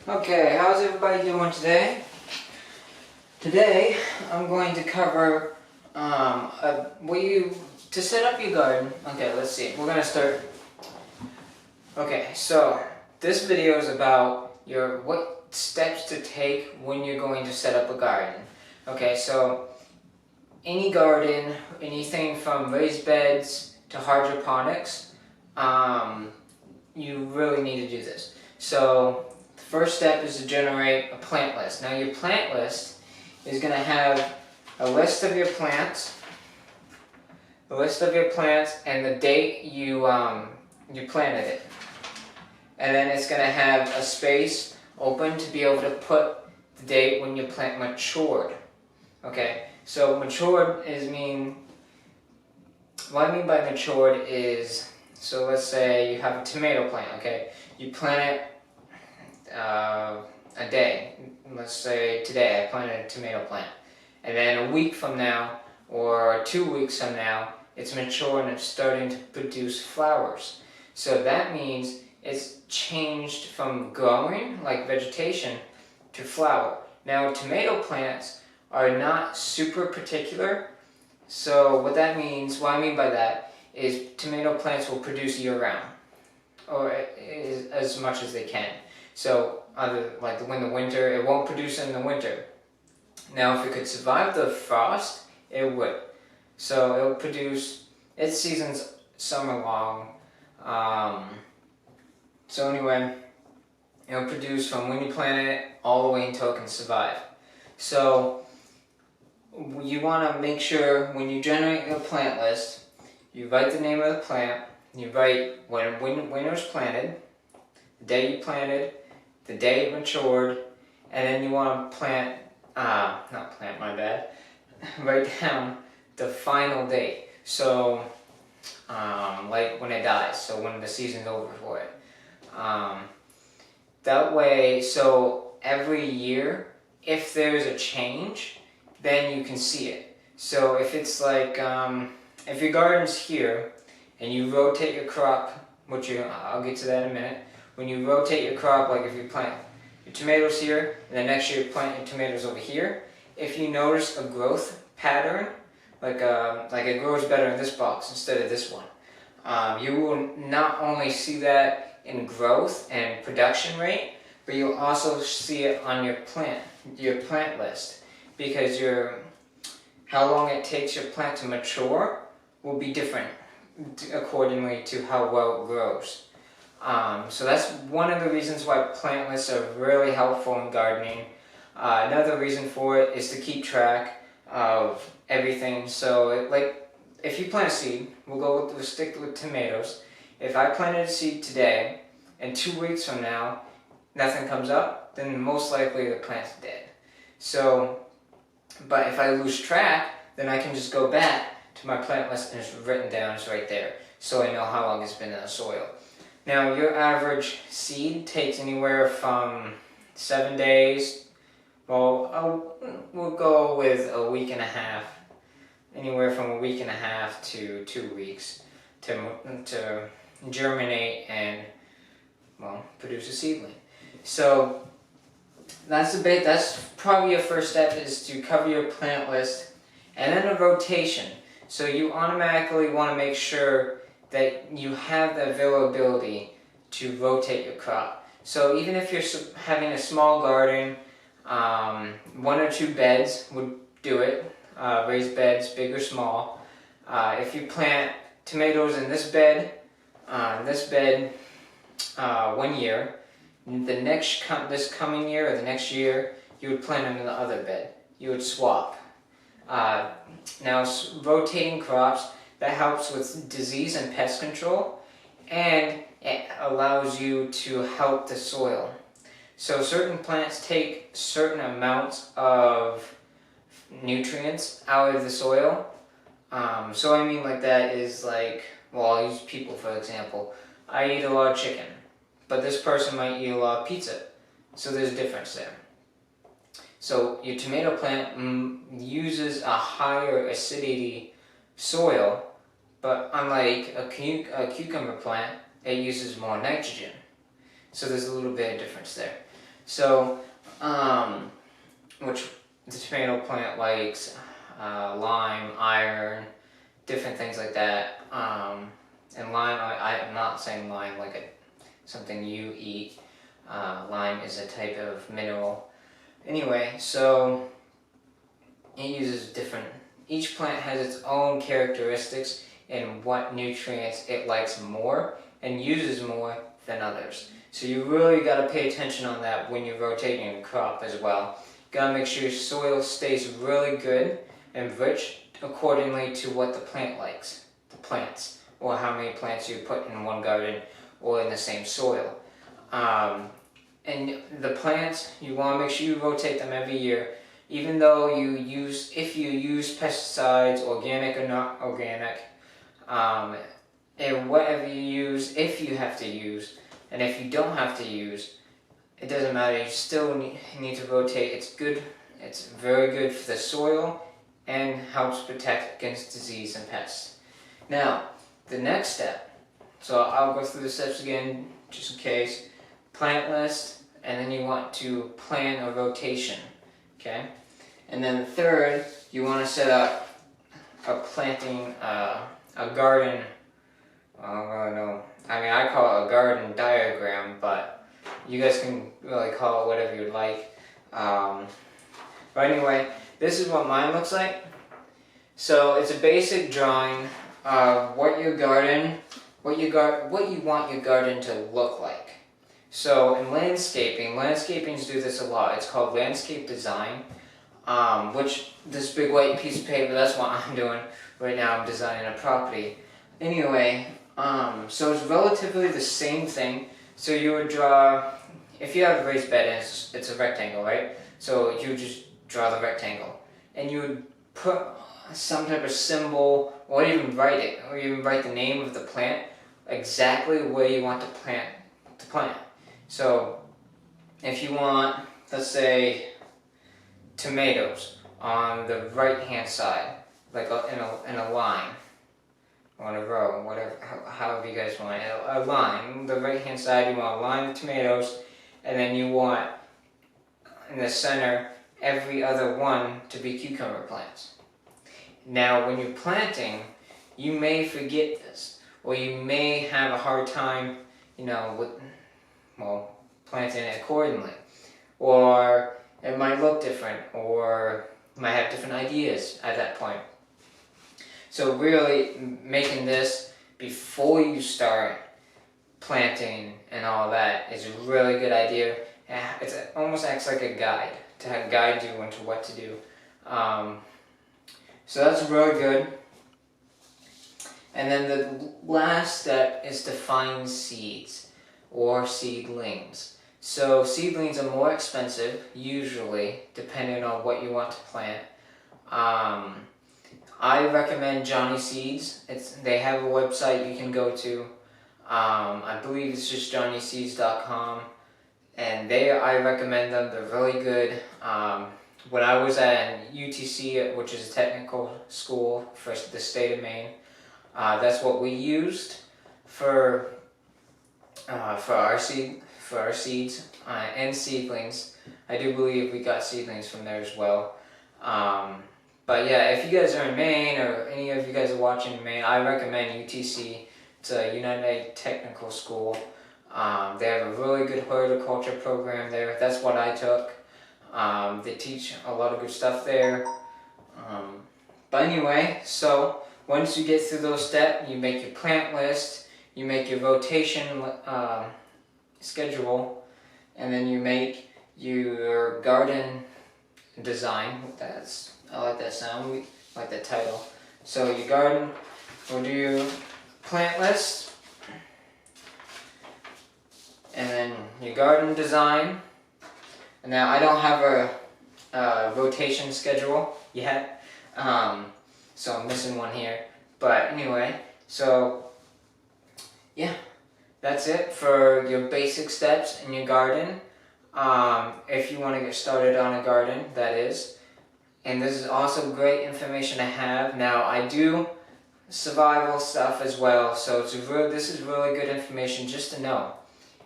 Okay, how's everybody doing today? Today, I'm going to cover to set up your garden. Okay, let's see. We're gonna start. Okay, so this video is about what steps to take when you're going to set up a garden. Okay, so any garden, anything from raised beds to hydroponics, you really need to do this. So the first step is to generate a plant list. Now your plant list is going to have a list of your plants, and the date you planted it. And then it's going to have a space open to be able to put the date when your plant matured. Okay, so matured what I mean by matured is, so let's say you have a tomato plant, okay? You plant it a day. Let's say today I planted a tomato plant. And then a week from now, or 2 weeks from now, it's mature and it's starting to produce flowers. So that means it's changed from growing, like vegetation, to flower. Now tomato plants are not super particular. So what I mean by that is tomato plants will produce year-round, or as much as they can. So when the winter, it won't produce in the winter. Now if it could survive the frost, it would. So it'll produce, its season's summer long. So anyway, it'll produce from when you plant it all the way until it can survive. So you want to make sure when you generate your plant list, you write the name of the plant, you write when it was planted, the day you planted, the day it matured, and then you want to write down the final date. So, like when it dies, so when the season's over for it. That way, so every year, if there's a change, then you can see it. So if it's like, if your garden's here, and you rotate your crop, I'll get to that in a minute. When you rotate your crop, like if you plant your tomatoes here, and then next year you plant your tomatoes over here, if you notice a growth pattern, like it grows better in this box instead of this one, you will not only see that in growth and production rate, but you'll also see it on your plant list, because how long it takes your plant to mature will be different accordingly to how well it grows. So that's one of the reasons why plant lists are really helpful in gardening. Another reason for it is to keep track of everything. So if you plant a seed, we'll stick with tomatoes. If I planted a seed today, and 2 weeks from now, nothing comes up, then most likely the plant's dead. So, but if I lose track, then I can just go back to my plant list and it's written down, it's right there. So I know how long it's been in the soil. Now your average seed takes anywhere from 7 days, we'll go with a week and a half, anywhere from a week and a half to 2 weeks to germinate and, produce a seedling. So that's probably your first step, is to cover your plant list, and then a rotation. So you automatically want to make sure that you have the availability to rotate your crop. So even if you're having a small garden, 1 or 2 beds would do it, raised beds, big or small. If you plant tomatoes in this bed, 1 year, this coming year or the next year, you would plant them in the other bed. You would swap. Now, rotating crops, that helps with disease and pest control, and it allows you to help the soil. So certain plants take certain amounts of nutrients out of the soil. So I mean like that is like, I'll use people for example. I eat a lot of chicken, but this person might eat a lot of pizza. So there's a difference there. So your tomato plant uses a higher acidity soil, but unlike a cucumber plant, it uses more nitrogen. So there's a little bit of difference there. So, which the tomato plant likes lime, iron, different things like that. And lime, I'm not saying lime like something you eat. Lime is a type of mineral. Anyway, so it uses different, each plant has its own characteristics and what nutrients it likes more and uses more than others. So you really got to pay attention on that when you're rotating a crop as well. Got to make sure your soil stays really good and rich accordingly to what the plant likes, the plants, or how many plants you put in one garden or in the same soil. And the plants, you want to make sure you rotate them every year, even though if you use pesticides, organic or not organic, and whatever you use, if you have to use, and if you don't have to use, it doesn't matter, you still need to rotate. It's good, it's very good for the soil and helps protect against disease and pests. Now, the next step, so I'll go through the steps again just in case. Plant list, and then you want to plan a rotation, okay? And then the third, you want to set up a planting, a garden, I don't know, I mean I call it a garden diagram, but you guys can really call it whatever you'd like. But anyway, this is what mine looks like. So it's a basic drawing of what your garden, what you want your garden to look like. So in landscapings do this a lot. It's called landscape design, which this big white piece of paper, that's what I'm doing right now. I'm designing a property. Anyway, so it's relatively the same thing. So you would draw, if you have a raised bed and it's a rectangle, right? So you would just draw the rectangle, and you would put some type of symbol, or even write it, or even write the name of the plant exactly where you want the plant to plant. So if you want, let's say, tomatoes on the right hand side, like in a line, or in a row, whatever, however you guys want it, a line, the right hand side, you want a line of tomatoes, and then you want in the center every other one to be cucumber plants. Now when you're planting, you may forget this, or you may have a hard time, planting it accordingly, or it might look different, or you might have different ideas at that point. So really making this before you start planting and all that is a really good idea. It almost acts like a guide to guide you into what to do. So that's really good. And then the last step is to find seeds or seedlings. So seedlings are more expensive, usually, depending on what you want to plant. I recommend Johnny Seeds. They have a website you can go to. I believe it's just johnnyseeds.com. And I recommend them. They're really good. When I was at UTC, which is a technical school for the state of Maine, that's what we used for our seeds and seedlings. I do believe we got seedlings from there as well. But yeah, if you guys are in Maine, or any of you guys are watching in Maine, I recommend UTC. It's a United Technical School. They have a really good horticulture program there. That's what I took. They teach a lot of good stuff there. But anyway, so once you get through those steps, you make your plant list, you make your rotation schedule, and then you make your garden design. I like that sound, I like that title. So your garden, we'll do your plant list, and then your garden design. And now I don't have a rotation schedule yet, so I'm missing one here. But anyway, so yeah, that's it for your basic steps in your garden. If you want to get started on a garden, that is. And this is also great information to have. Now I do survival stuff as well, so this is really good information just to know.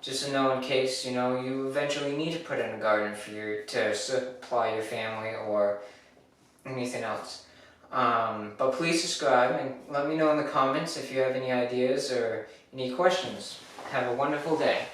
just to know in case, you know, you eventually need to put in a garden to supply your family or anything else. But please subscribe and let me know in the comments if you have any ideas or any questions. Have a wonderful day.